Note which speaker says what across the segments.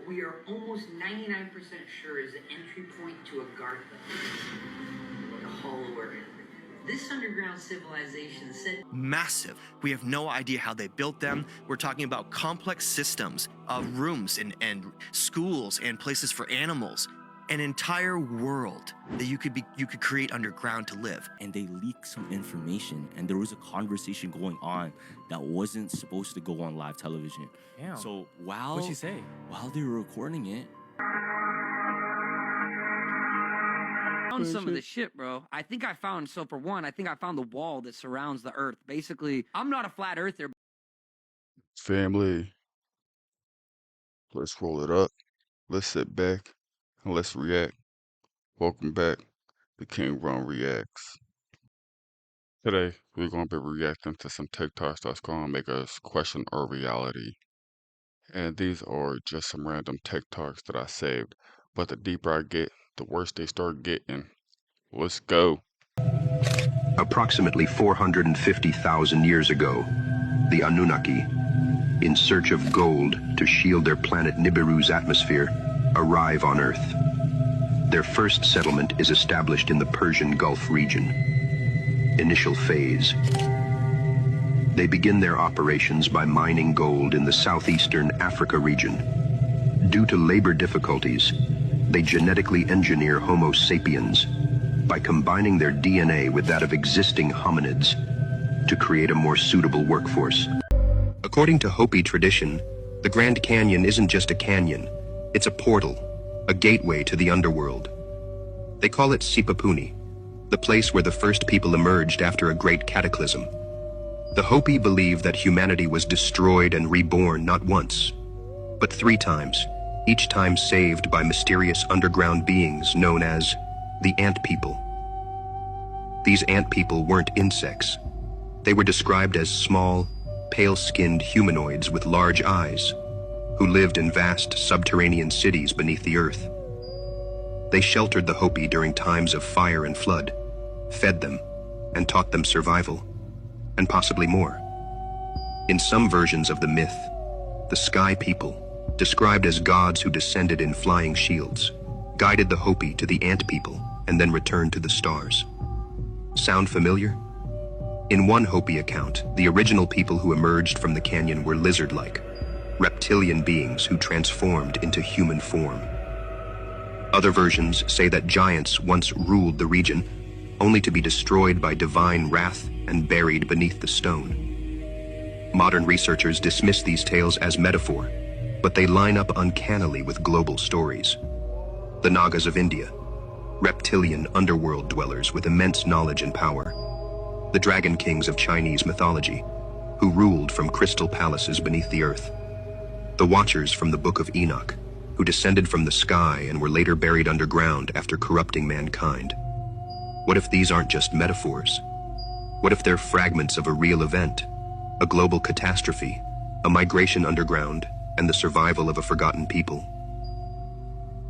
Speaker 1: we are almost 99% sure is the entry point to Agartha, like a hollow earth. This underground civilization said
Speaker 2: massive. We have no idea how they built them. We're talking about complex systems of rooms and schools and places for animals. An entire world that you could create underground to live.
Speaker 3: And they leaked some information, and there was a conversation going on that wasn't supposed to go on live television.
Speaker 4: Damn.
Speaker 3: So while
Speaker 4: What'd she say?
Speaker 3: While they were recording it,
Speaker 5: Found some of the shit, bro. I think I found the wall that surrounds the earth. Basically, I'm not a flat earther.
Speaker 6: Family, let's roll it up. Let's sit back and let's react. Welcome back to King Ron Reacts. Today, we're going to be reacting to some TikToks that's going to make us question our reality. And these are just some random TikToks that I saved. But the deeper I get, the worse they start getting. Let's go.
Speaker 7: Approximately 450,000 years ago, the Anunnaki, in search of gold to shield their planet Nibiru's atmosphere, arrive on Earth. Their first settlement is established in the Persian Gulf region. Initial phase. They begin their operations by mining gold in the southeastern Africa region. Due to labor difficulties, they genetically engineer Homo sapiens by combining their DNA with that of existing hominids to create a more suitable workforce. According to Hopi tradition, the Grand Canyon isn't just a canyon, it's a portal, a gateway to the underworld. They call it Sipapuni, the place where the first people emerged after a great cataclysm. The Hopi believe that humanity was destroyed and reborn not once, but 3 times, each time saved by mysterious underground beings known as the Ant People. These Ant People weren't insects. They were described as small, pale-skinned humanoids with large eyes, who lived in vast subterranean cities beneath the earth. They sheltered the Hopi during times of fire and flood, fed them, and taught them survival, and possibly more. In some versions of the myth, the Sky People, described as gods who descended in flying shields, guided the Hopi to the Ant People and then returned to the stars. Sound familiar? In one Hopi account, the original people who emerged from the canyon were lizard-like, reptilian beings who transformed into human form. Other versions say that giants once ruled the region, only to be destroyed by divine wrath and buried beneath the stone. Modern researchers dismiss these tales as metaphor, but they line up uncannily with global stories. The Nagas of India, reptilian underworld dwellers with immense knowledge and power. The Dragon Kings of Chinese mythology, who ruled from crystal palaces beneath the earth. The Watchers from the Book of Enoch, who descended from the sky and were later buried underground after corrupting mankind. What if these aren't just metaphors? What if they're fragments of a real event, a global catastrophe, a migration underground, and the survival of a forgotten people?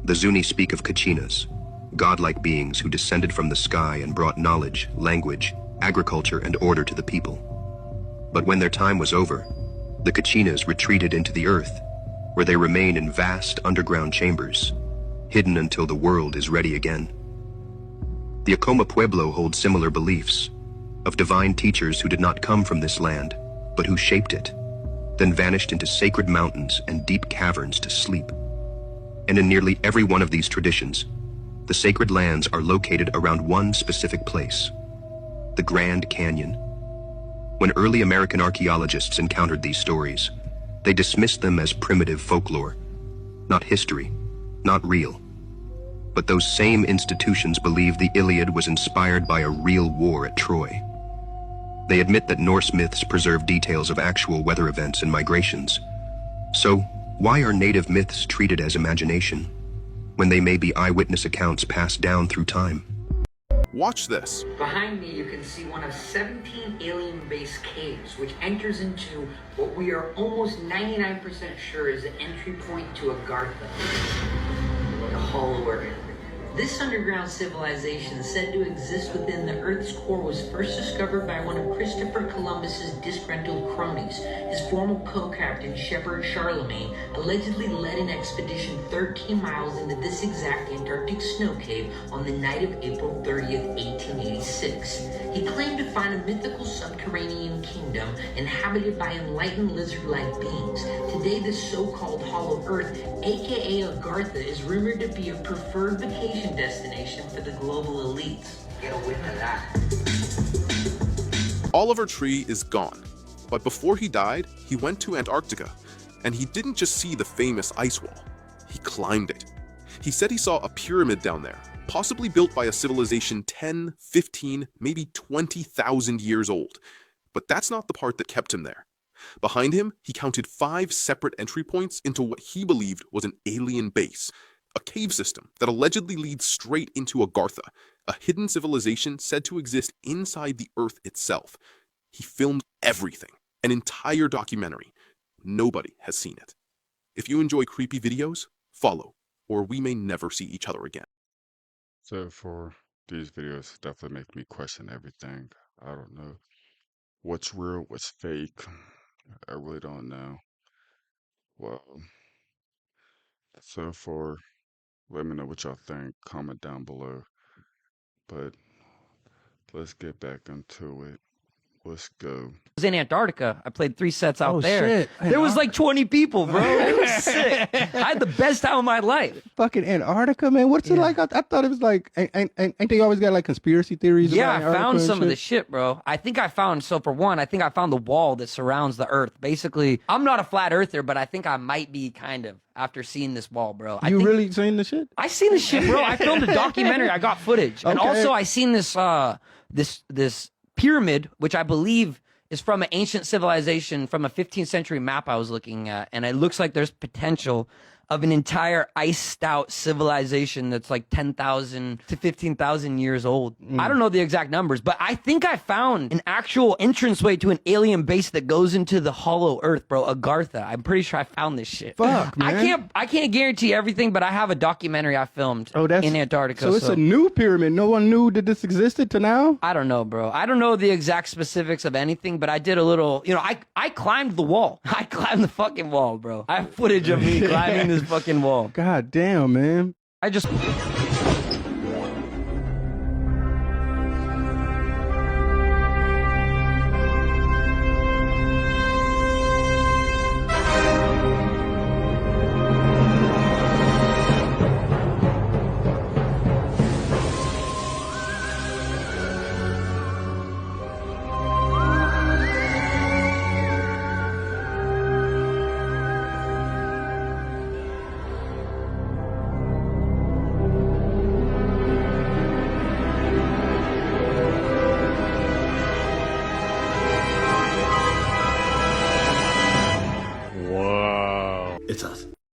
Speaker 7: The Zuni speak of Kachinas, godlike beings who descended from the sky and brought knowledge, language, agriculture, and order to the people. But when their time was over, the Kachinas retreated into the earth, where they remain in vast underground chambers, hidden until the world is ready again. The Acoma Pueblo holds similar beliefs, of divine teachers who did not come from this land, but who shaped it, then vanished into sacred mountains and deep caverns to sleep. And in nearly every one of these traditions, the sacred lands are located around one specific place, the Grand Canyon. When early American archaeologists encountered these stories, they dismissed them as primitive folklore, not history, not real. But those same institutions believe the Iliad was inspired by a real war at Troy. They admit that Norse myths preserve details of actual weather events and migrations. So, why are native myths treated as imagination, when they may be eyewitness accounts passed down through time?
Speaker 8: Watch this.
Speaker 1: behind me you can see one of 17 alien-based caves, which enters into what we are almost 99% sure is the entry point to Agartha, like a hollow earth. This underground civilization said to exist within the Earth's core was first discovered by one of Christopher Columbus's disgruntled cronies. His former co-captain, Shepard Charlemagne, allegedly led an expedition 13 miles into this exact Antarctic snow cave on the night of April 30th, 1886. He claimed to find a mythical subterranean kingdom inhabited by enlightened lizard-like beings. Today, this so-called Hollow Earth, aka Agartha, is rumored to be a preferred vacation destination for the global elites. Get a whiff of that.
Speaker 8: Oliver Tree is gone. But before he died, he went to Antarctica. And he didn't just see the famous ice wall. He climbed it. He said he saw a pyramid down there, possibly built by a civilization 10, 15, maybe 20,000 years old. But that's not the part that kept him there. Behind him, he counted 5 separate entry points into what he believed was an alien base. A cave system that allegedly leads straight into Agartha, a hidden civilization said to exist inside the Earth itself. He filmed everything, an entire documentary. Nobody has seen it. If you enjoy creepy videos, follow, or we may never see each other again.
Speaker 6: So for these videos, definitely make me question everything. I don't know what's real, what's fake. I really don't know. Well, so for let me know what y'all think. Comment down below. But let's get back into it. Let's go.
Speaker 5: was in Antarctica. I played 3 sets out there.
Speaker 4: Shit.
Speaker 5: There was like 20 people, bro. It was sick. I had the best time of my life.
Speaker 4: Fucking Antarctica, man. What's it like? I thought it was like, ain't they always got like conspiracy theories?
Speaker 5: Yeah,
Speaker 4: about
Speaker 5: I
Speaker 4: Antarctica
Speaker 5: found
Speaker 4: and
Speaker 5: some of
Speaker 4: shit?
Speaker 5: the shit, bro. I think I found, so for one, I think I found the wall that surrounds the Earth. Basically, I'm not a flat earther, but I think I might be kind of after seeing this wall, bro. I
Speaker 4: You
Speaker 5: think,
Speaker 4: really seen the shit?
Speaker 5: I seen this shit, bro. I filmed a documentary. I got footage. And
Speaker 4: Okay.
Speaker 5: also I seen this this pyramid, which I believe is from an ancient civilization from a 15th century map I was looking at. And it looks like there's potential of an entire iced out civilization that's like 10,000 to 15,000 years old. I don't know the exact numbers, but I think I found an actual entranceway to an alien base that goes into the hollow earth, bro. Agartha. I'm pretty sure I found this shit.
Speaker 4: Fuck, man.
Speaker 5: I can't guarantee everything, but I have a documentary I filmed in Antarctica.
Speaker 4: So it's a new pyramid. No one knew that this existed to now?
Speaker 5: I don't know, bro. I don't know the exact specifics of anything, but I did a little, I climbed the wall. I climbed the fucking wall, bro. I have footage of me climbing this fucking wall.
Speaker 4: God damn, man.
Speaker 5: I just...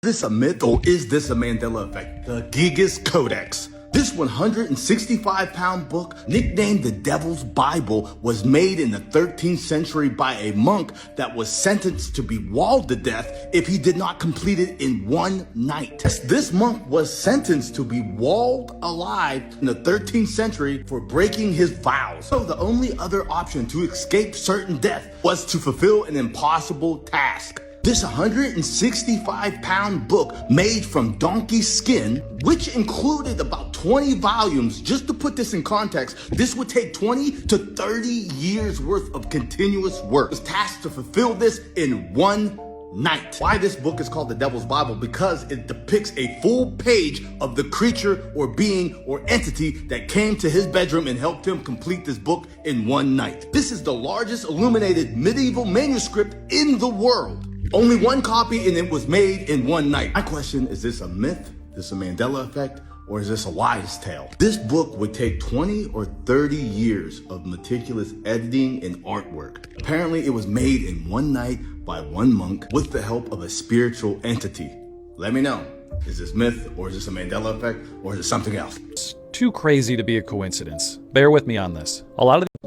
Speaker 9: Is this a myth or is this a Mandela effect? The Gigas Codex. This 165-pound book, nicknamed the Devil's Bible, was made in the 13th century by a monk that was sentenced to be walled to death if he did not complete it in one night. This monk was sentenced to be walled alive in the 13th century for breaking his vows. So the only other option to escape certain death was to fulfill an impossible task. This 165-pound book made from donkey skin, which included about 20 volumes. Just to put this in context, this would take 20 to 30 years worth of continuous work. Was tasked to fulfill this in one night. Why this book is called the Devil's Bible? Because it depicts a full page of the creature or being or entity that came to his bedroom and helped him complete this book in one night. This is the largest illuminated medieval manuscript in the world. Only one copy and it was made in one night. My question, is this a myth? Is this a Mandela effect? Or is this a wise tale? This book would take 20 or 30 years of meticulous editing and artwork. Apparently it was made in one night by one monk with the help of a spiritual entity. Let me know. Is this myth or is this a Mandela effect or is it something else?
Speaker 10: It's too crazy to be a coincidence. Bear with me on this.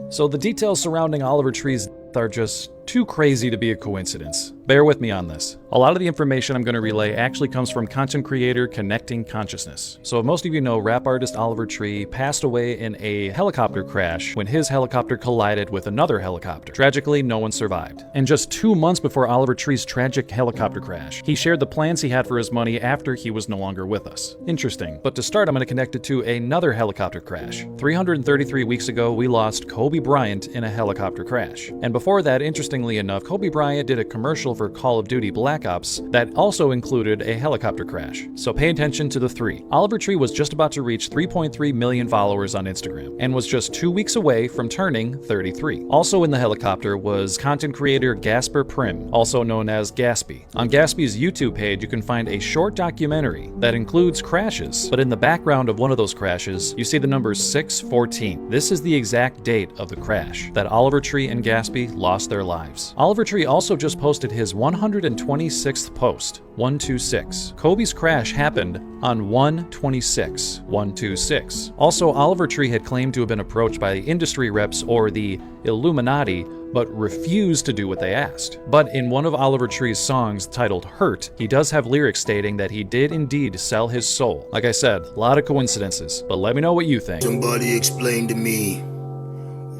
Speaker 10: So the details surrounding Oliver Tree's death are just too crazy to be a coincidence. Bear with me on this. A lot of the information I'm going to relay actually comes from content creator Connecting Consciousness. So most of you know rap artist Oliver Tree passed away in a helicopter crash when his helicopter collided with another helicopter. Tragically, no one survived. And just 2 months before Oliver Tree's tragic helicopter crash, he shared the plans he had for his money after he was no longer with us. Interesting. But to start, I'm going to connect it to another helicopter crash. 333 weeks ago, we lost Kobe Bryant in a helicopter crash. And before that, interestingly enough, Kobe Bryant did a commercial for Call of Duty Black Ops that also included a helicopter crash. So pay attention to the three. Oliver Tree was just about to reach 3.3 million followers on Instagram and was just 2 weeks away from turning 33. Also in the helicopter was content creator Gasper Prim, also known as Gaspy. On Gaspy's YouTube page, you can find a short documentary that includes crashes, but in the background of one of those crashes, you see the number 614. This is the exact date of the crash that Oliver Tree and Gaspy lost their lives. Oliver Tree also just posted his 126th post, 126. Kobe's crash happened on 126, 126. Also, Oliver Tree had claimed to have been approached by industry reps or the Illuminati, but refused to do what they asked. But in one of Oliver Tree's songs titled Hurt, he does have lyrics stating that he did indeed sell his soul. Like I said, a lot of coincidences, but let me know what you think.
Speaker 9: Somebody explain to me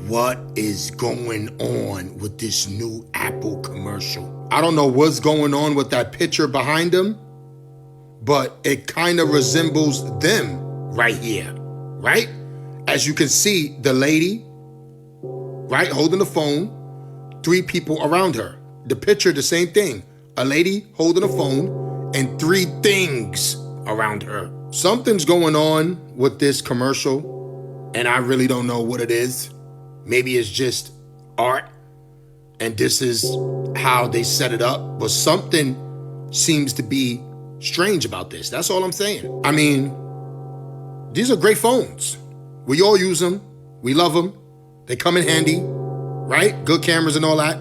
Speaker 9: what is going on with this new Apple commercial. I don't know what's going on with that picture behind them, but it kind of resembles them right here, right? As you can see, the lady, right, holding the phone, 3 people around her. The picture, the same thing. A lady holding a phone and 3 things around her. Something's going on with this commercial, and I really don't know what it is. Maybe it's just art, and this is how they set it up, but something seems to be strange about this. That's all I'm saying. I mean, these are great phones. We all use them. We love them. They come in handy, right? Good cameras and all that.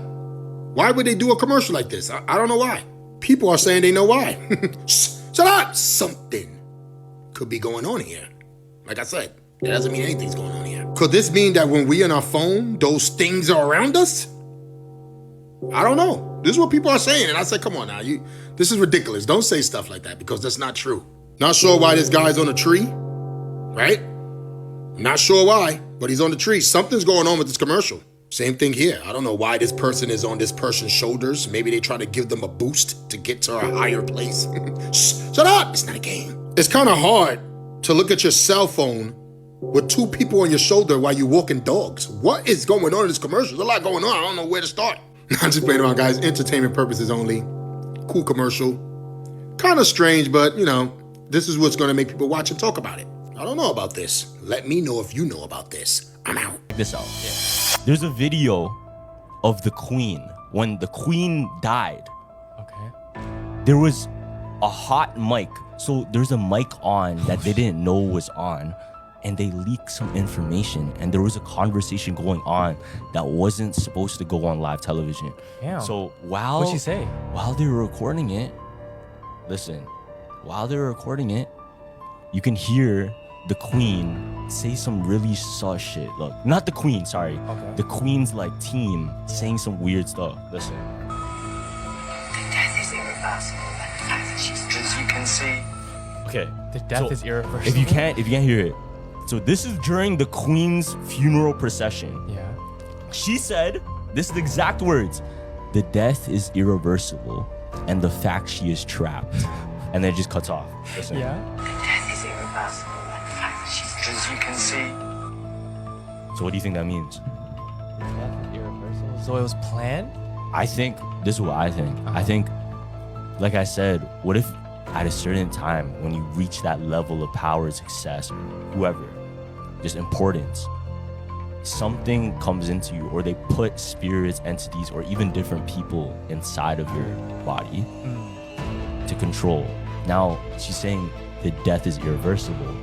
Speaker 9: Why would they do a commercial like this? I don't know why. People are saying they know why. Shut up! Something could be going on here. Like I said, it doesn't mean anything's going on here. Could this mean that when we on our phone, those things are around us? I don't know. This is what people are saying. And I said, come on now, this is ridiculous. Don't say stuff like that because that's not true. Not sure why this guy's on a tree, right? Not sure why, but he's on the tree. Something's going on with this commercial. Same thing here. I don't know why this person is on this person's shoulders. Maybe they try to give them a boost to get to a higher place. Shut up! It's not a game. It's kind of hard to look at your cell phone with 2 people on your shoulder while you're walking dogs. What is going on in this commercial? There's a lot going on. I don't know where to start. I'm just playing around, guys. Entertainment purposes only. Cool commercial. Kind of strange, but, you know, this is what's going to make people watch and talk about it. I don't know about this. Let me know if you know about this. I'm out.
Speaker 3: Check this out. Yeah. There's a video of the Queen. When the Queen died, there was a hot mic. So there's a mic on that they didn't know was on, and they leaked some information, and there was a conversation going on that wasn't supposed to go on live television.
Speaker 11: Damn.
Speaker 3: So while
Speaker 11: What'd she say?
Speaker 3: While they were recording it, listen, while they were recording it, you can hear the Queen say some really sus shit. Look, not the Queen, sorry.
Speaker 11: Okay.
Speaker 3: The Queen's like team saying some weird stuff. Listen.
Speaker 12: Death is irreversible, and the fact that she's as you can see.
Speaker 3: Okay.
Speaker 11: The death is irreversible.
Speaker 3: If you can't hear it. So this is during the Queen's funeral procession.
Speaker 11: Yeah.
Speaker 3: She said, this is the exact words, the death is irreversible and the fact she is trapped. And then it just cuts off. Listen.
Speaker 11: Yeah.
Speaker 12: Death is irreversible, and the fact that she's as you can see.
Speaker 3: So what do you think that means?
Speaker 11: Death is irreversible. So it was planned?
Speaker 3: I think, this is what I think. I think, like I said, what if at a certain time when you reach that level of power, success, whoever, just importance, something comes into you, or they put spirits, entities, or even different people inside of your body to control. Now, she's saying the death is irreversible,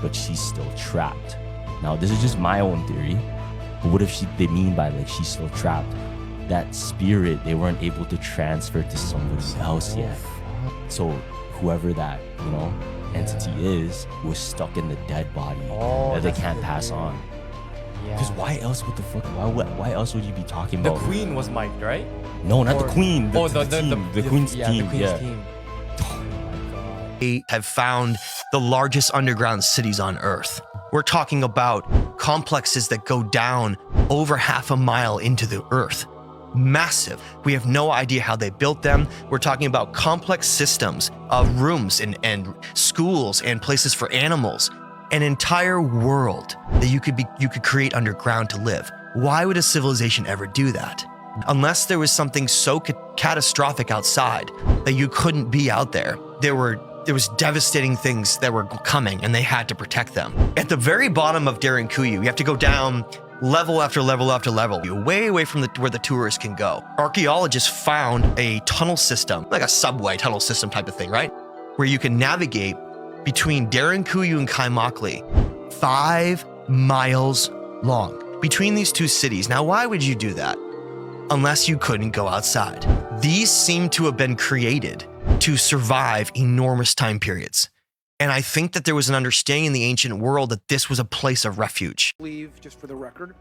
Speaker 3: but she's still trapped. Now, this is just my own theory, but what if they mean by like she's still trapped? That spirit, they weren't able to transfer to somebody else yet. So whoever that, you know, entity is was stuck in the dead body that they can't pass on. Because why else? What the fuck? Why else would you be talking
Speaker 11: The
Speaker 3: about?
Speaker 11: queen was mic'd, right?
Speaker 3: No, not
Speaker 11: Or-
Speaker 3: the queen. The,
Speaker 11: oh,
Speaker 3: the team. The queen's
Speaker 11: yeah,
Speaker 3: team.
Speaker 11: The queen's
Speaker 3: yeah.
Speaker 11: team.
Speaker 2: They have found the largest underground cities on Earth. We're talking about complexes that go down over half a mile into the Earth. Massive. We have no idea how they built them. We're talking about complex systems of rooms and schools and places for animals. An entire world that you could create underground to live. Why would a civilization ever do that? Unless there was something so catastrophic outside that you couldn't be out there. There was devastating things that were coming and they had to protect them. At the very bottom of Derinkuyu, you have to go down level after level after level, way away from where the tourists can go. Archaeologists found a tunnel system, like a subway tunnel system type of thing, right? Where you can navigate between Derinkuyu and Kaimakli, 5 miles long between these two cities. Now, why would you do that? Unless you couldn't go outside. These seem to have been created to survive enormous time periods. And I think that there was an understanding in the ancient world that this was a place of refuge.
Speaker 13: I believe, just for the record,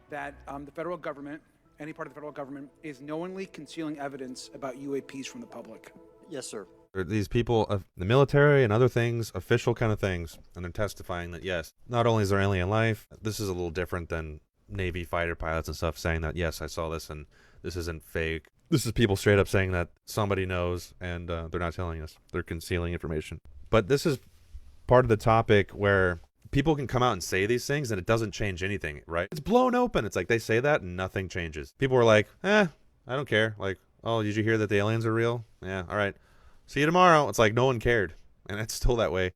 Speaker 13: that the federal government, any part of the federal government, is knowingly concealing evidence about UAPs from the public.
Speaker 14: Yes, sir.
Speaker 15: These people of the military and other things, official kind of things, and they're testifying that yes, not only is there alien life, this is a little different than Navy fighter pilots and stuff saying that yes, I saw this and this isn't fake. This is people straight up saying that somebody knows and they're not telling us. They're concealing information. But this is part of the topic where people can come out and say these things and it doesn't change anything, right? It's blown open. It's like they say that and nothing changes. People are like, I don't care. Like, oh, did you hear that the aliens are real? Yeah, all right. See you tomorrow. It's like no one cared. And it's still that way.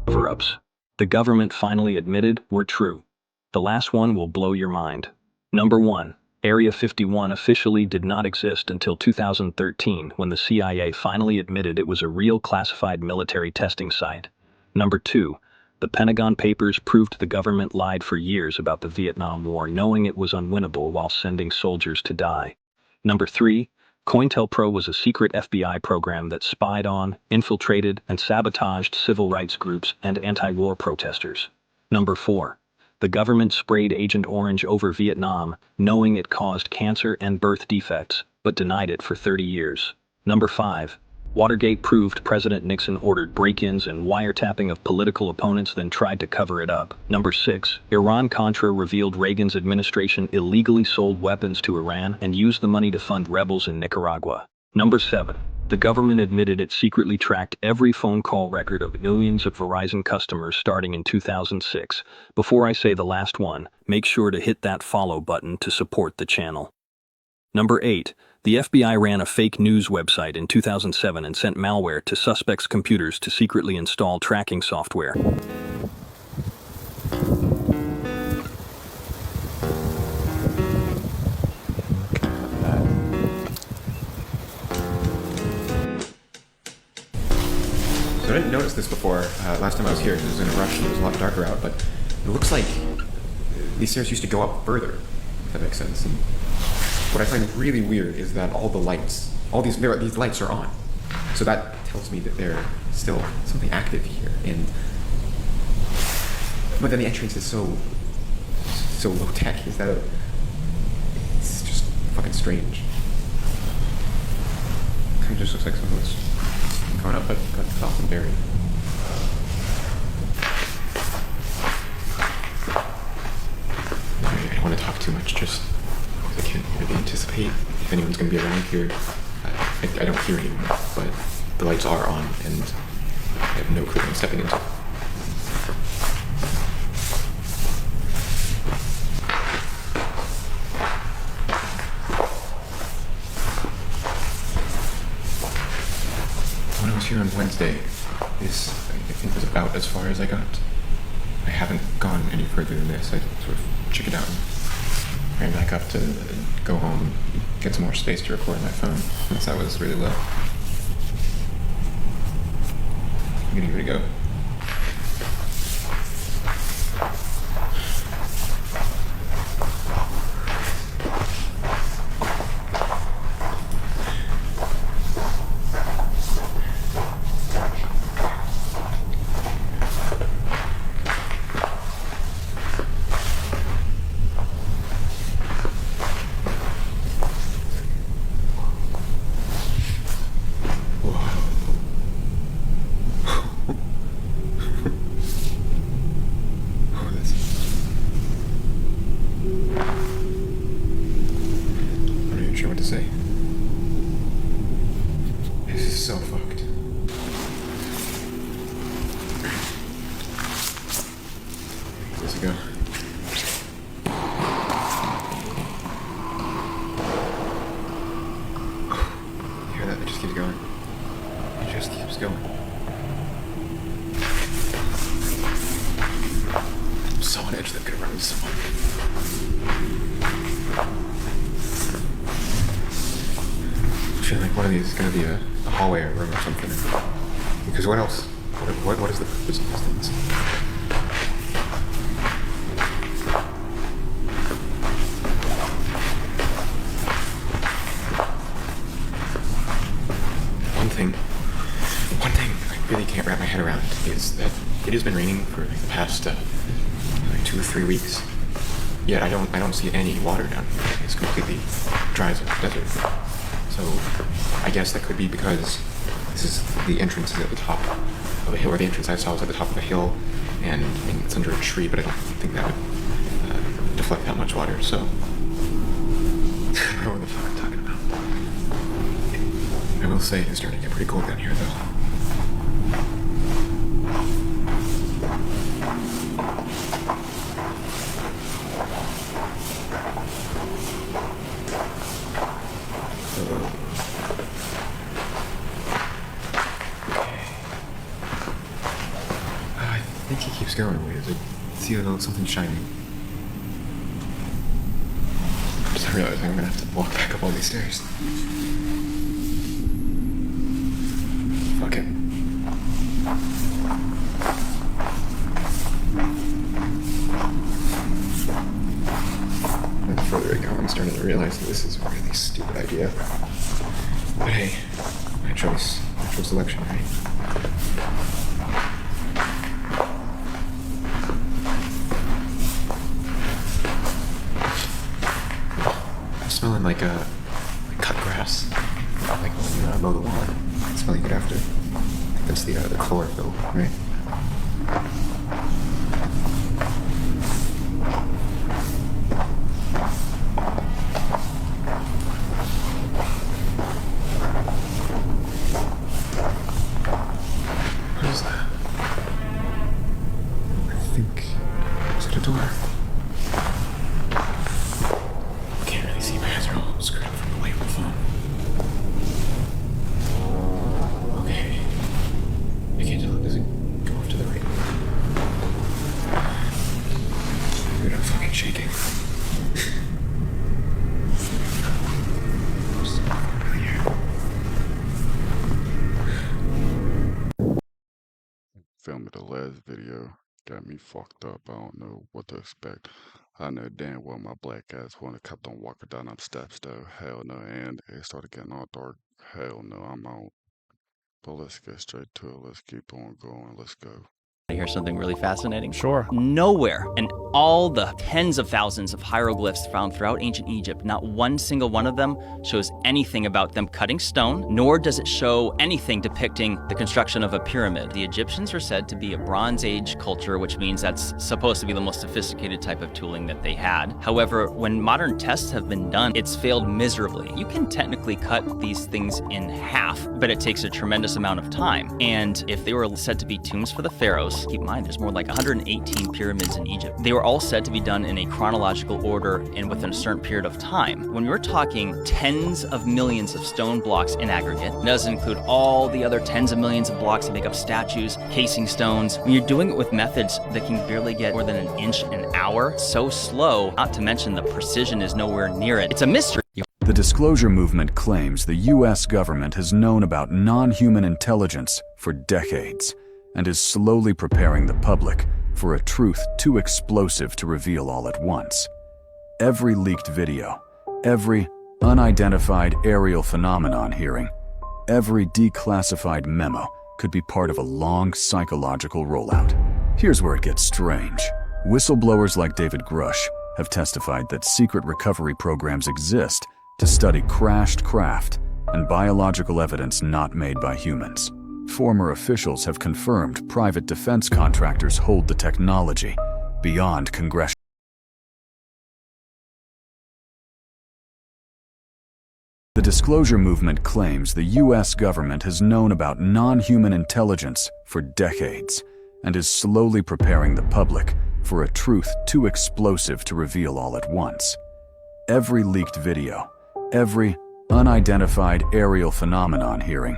Speaker 16: Cover-ups. The government finally admitted were true. The last one will blow your mind. Number 1. Area 51 officially did not exist until 2013 when the CIA finally admitted it was a real classified military testing site. Number 2. The Pentagon Papers proved the government lied for years about the Vietnam War, knowing it was unwinnable while sending soldiers to die. Number 3. COINTELPRO was a secret FBI program that spied on, infiltrated, and sabotaged civil rights groups and anti-war protesters. Number 4. The government sprayed Agent Orange over Vietnam, knowing it caused cancer and birth defects, but denied it for 30 years. Number 5. Watergate proved President Nixon ordered break-ins and wiretapping of political opponents, then tried to cover it up. Number 6. Iran-Contra revealed Reagan's administration illegally sold weapons to Iran and used the money to fund rebels in Nicaragua. Number 7. The government admitted it secretly tracked every phone call record of millions of Verizon customers starting in 2006. Before I say the last one, make sure to hit that follow button to support the channel. Number 8. The FBI ran a fake news website in 2007 and sent malware to suspects' computers to secretly install tracking software.
Speaker 17: So I didn't notice this before. Last time I was here, it was in a rush and it was a lot darker out, but it looks like these stairs used to go up further, if that makes sense. And what I find really weird is that all the lights, these lights are on. So that tells me that there's still something active here. But then the entrance is so low tech. It's just fucking strange. Kind of just looks like someone's going up, but got off and buried. I don't want to talk too much, just because I can't really anticipate if anyone's going to be around here. I don't hear anymore, but the lights are on, and I have no clue what I'm stepping into. When I was here on Wednesday, this, I think, was about as far as I got. I haven't gone any further than this. I sort of chickened out and ran back up to go home, get some more space to record my phone, since that was really low. I'm getting ready to go. fucked. Where's it go? You hear that? It just keeps going. It just keeps going. I'm so on edge that I'm gonna run into someone. I feel like one of these is gonna be a hallway or a room or something. Because what else? What is the purpose of these things? One thing I really can't wrap my head around is that it has been raining for like the past 2 or 3 weeks. Yet I don't see any water down here. It's completely dry as a desert. So I guess that could be because this is the entrance is at the top of a hill, or the entrance I saw was at the top of a hill, and it's under a tree, but I don't think that would deflect that much water, so I don't know what the fuck I'm talking about. I will say it's starting to get pretty cold down here, though. I think he keeps going. Wait, I see something shining. I just realized I'm gonna have to walk back up all these stairs. Fuck it. And the further I go, I'm starting to realize that this is a really stupid idea. But hey, my choice. Natural selection, right? I'm smelling like cut grass. Like when you mow the lawn. It's smelling good after. I think that's the chlorophyll, right? What is that? I think... Is it a door? Can't really see. My eyes are all screwed up from the light on the phone. Okay. I can't tell. Does it go off to the right? Dude, I'm fucking shaking.
Speaker 6: Filming the last video got me fucked up. I don't know what to expect. I know damn well my black ass wanna kept on walking down them steps though. Hell no, and it started getting all dark. Hell no, I'm out. But let's get straight to it. Let's keep on going. Let's go.
Speaker 14: Here's something really fascinating.
Speaker 10: Sure.
Speaker 14: Nowhere in all the tens of thousands of hieroglyphs found throughout ancient Egypt, not one single one of them shows anything about them cutting stone, nor does it show anything depicting the construction of a pyramid. The Egyptians are said to be a Bronze Age culture, which means that's supposed to be the most sophisticated type of tooling that they had. However, when modern tests have been done, it's failed miserably. You can technically cut these things in half, but it takes a tremendous amount of time. And if they were said to be tombs for the pharaohs, keep in mind, there's more like 118 pyramids in Egypt. They were all said to be done in a chronological order and within a certain period of time. When you're talking tens of millions of stone blocks in aggregate, it doesn't include all the other tens of millions of blocks that make up statues, casing stones. When you're doing it with methods that can barely get more than an inch an hour, so slow, not to mention the precision is nowhere near it. It's a mystery.
Speaker 18: The disclosure movement claims the U.S. government has known about non-human intelligence for decades, and is slowly preparing the public for a truth too explosive to reveal all at once. Every leaked video, every unidentified aerial phenomenon hearing, every declassified memo could be part of a long psychological rollout. Here's where it gets strange. Whistleblowers like David Grush have testified that secret recovery programs exist to study crashed craft and biological evidence not made by humans. Former officials have confirmed private defense contractors hold the technology beyond congressional. The disclosure movement claims the US government has known about non-human intelligence for decades and is slowly preparing the public for a truth too explosive to reveal all at once. Every leaked video, every unidentified aerial phenomenon hearing,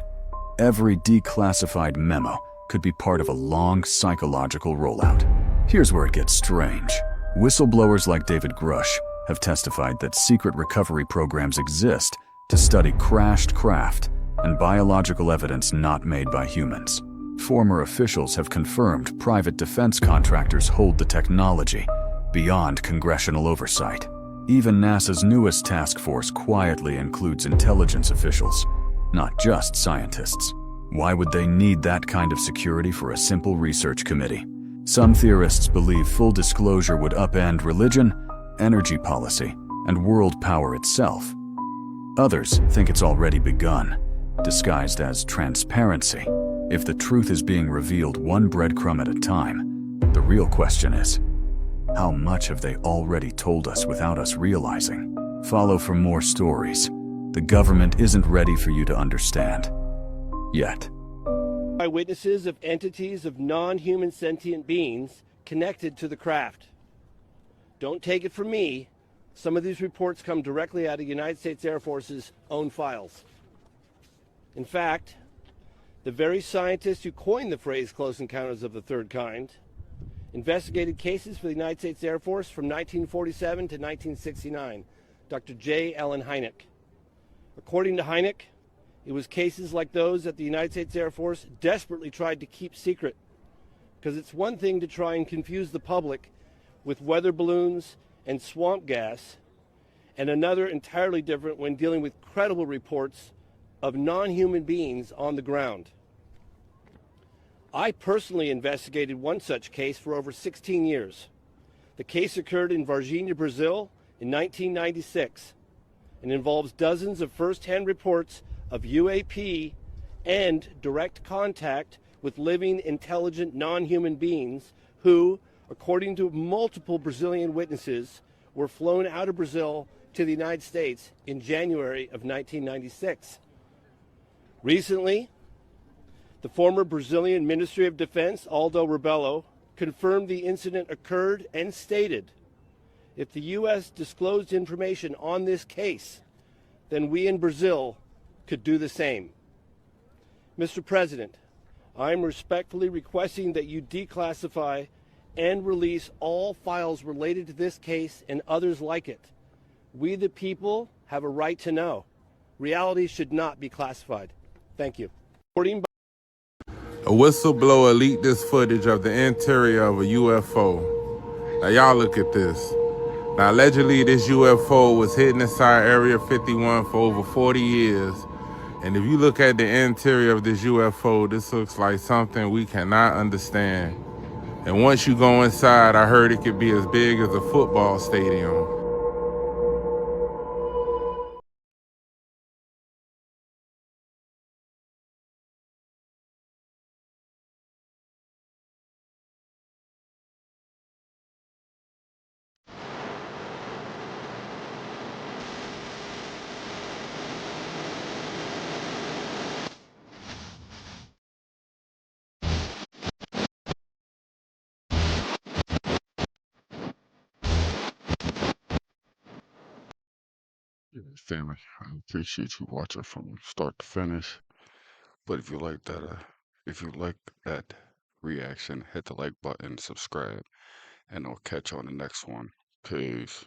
Speaker 18: every declassified memo could be part of a long psychological rollout. Here's where it gets strange. Whistleblowers like David Grush have testified that secret recovery programs exist to study crashed craft and biological evidence not made by humans. Former officials have confirmed private defense contractors hold the technology beyond congressional oversight. Even NASA's newest task force quietly includes intelligence officials, not just scientists. Why would they need that kind of security for a simple research committee? Some theorists believe full disclosure would upend religion, energy policy, and world power itself. Others think it's already begun, disguised as transparency. If the truth is being revealed one breadcrumb at a time, the real question is, how much have they already told us without us realizing? Follow for more stories. The government isn't ready for you to understand. Yet.
Speaker 19: Eyewitnesses of entities of non-human sentient beings connected to the craft. Don't take it from me. Some of these reports come directly out of the United States Air Force's own files. In fact, the very scientist who coined the phrase close encounters of the third kind investigated cases for the United States Air Force from 1947 to 1969, Dr. J. Allen Hynek. According to Hynek, it was cases like those that the United States Air Force desperately tried to keep secret, because it's one thing to try and confuse the public with weather balloons and swamp gas, and another entirely different when dealing with credible reports of non-human beings on the ground. I personally investigated one such case for over 16 years. The case occurred in Varginha, Brazil in 1996 and involves dozens of first-hand reports of UAP and direct contact with living, intelligent, non-human beings who, according to multiple Brazilian witnesses, were flown out of Brazil to the United States in January of 1996. Recently, the former Brazilian Ministry of Defense, Aldo Rebelo, confirmed the incident occurred and stated, if the U.S. disclosed information on this case, then we in Brazil could do the same. Mr. President, I am respectfully requesting that you declassify and release all files related to this case and others like it. We the people have a right to know. Reality should not be classified. Thank you.
Speaker 20: A whistleblower leaked this footage of the interior of a UFO. Now y'all look at this. Now allegedly this UFO was hidden inside Area 51 for over 40 years. And if you look at the interior of this UFO, this looks like something we cannot understand. And once you go inside, I heard it could be as big as a football stadium.
Speaker 6: Family, I appreciate you watching from start to finish. But if you like that reaction, hit the like button, subscribe, and I'll catch you on the next one. Peace.